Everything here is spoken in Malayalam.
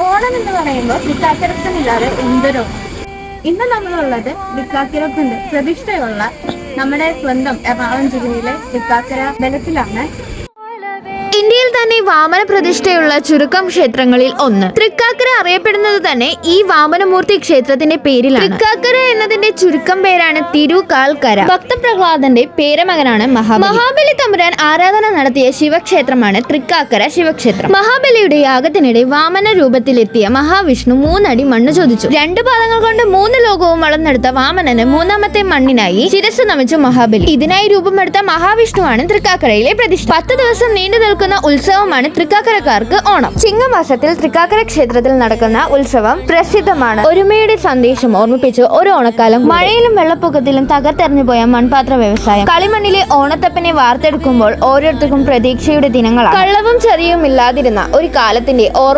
ഓണം എന്ന് പറയുമ്പോൾ തൃക്കാക്കരപ്പനില്ലാതെ എന്തൊരു ഇന്ന് നമ്മളുള്ളത് തൃക്കാക്കരപ്പന്റെ പ്രതിഷ്ഠയുള്ള നമ്മുടെ സ്വന്തം എറണാകുളം ജില്ലയിലെ തൃക്കാക്കര ബലത്തിലാണ്. ഇന്ത്യയിൽ തന്നെ വാമന പ്രതിഷ്ഠയുള്ള ചുരുക്കം ക്ഷേത്രങ്ങളിൽ ഒന്ന് തൃക്കാക്കര അറിയപ്പെടുന്നത് തന്നെ ഈ വാമനമൂർത്തി ക്ഷേത്രത്തിന്റെ പേരിലാണ്. തൃക്കാക്കര എന്നതിന്റെ ചുരുക്കം പേരാണ് തിരുകാൽക്കര. ഭക്തപ്രഹ്ലാദന്റെ പേരമകനാണ് മഹാബലി തമ്പുരാൻ ആരാധന നടത്തിയ ശിവക്ഷേത്രമാണ് തൃക്കാക്കര ശിവക്ഷേത്രം. മഹാബലിയുടെ യാഗത്തിനിടെ വാമന രൂപത്തിലെത്തിയ മഹാവിഷ്ണു 3 അടി മണ്ണ് ചോദിച്ചു. 2 പാദങ്ങൾ കൊണ്ട് 3 ലോകവും വളർന്നെടുത്ത വാമനന് 3ാമത്തെ മണ്ണിനായി ശിരസ് നമിച്ചു മഹാബലി. ഇതിനായി രൂപമെടുത്ത മഹാവിഷ്ണുവാണ് തൃക്കാക്കരയിലെ പ്രതിഷ്ഠ. 10 ദിവസം നീണ്ടു നിൽക്കുന്ന ഉത്സവമാണ് തൃക്കാക്കരക്കാർക്ക് ഓണം. ചിങ്ങമാസത്തിൽ തൃക്കാക്കര ക്ഷേത്രത്തിൽ നടക്കുന്ന ഉത്സവം പ്രസിദ്ധമാണ്. ഒരുമയുടെ സന്ദേശം ഓർമ്മിപ്പിച്ച് ഒരു ഓണക്കാലം. മഴയിലും വെള്ളപ്പൊക്കത്തിലും തകർത്തെറിഞ്ഞു പോയ മൺപാത്ര വ്യവസായം. കളിമണ്ണിലെ ഓണത്തപ്പനെ വാർത്തെടുക്കുമ്പോൾ ഓരോരുത്തർക്കും പ്രതീക്ഷയുടെ ദിനങ്ങളാണ്. കള്ളവും ചതിയും ഇല്ലാതിരുന്ന ഒരു കാലത്തിന്റെ ഓർമ്മ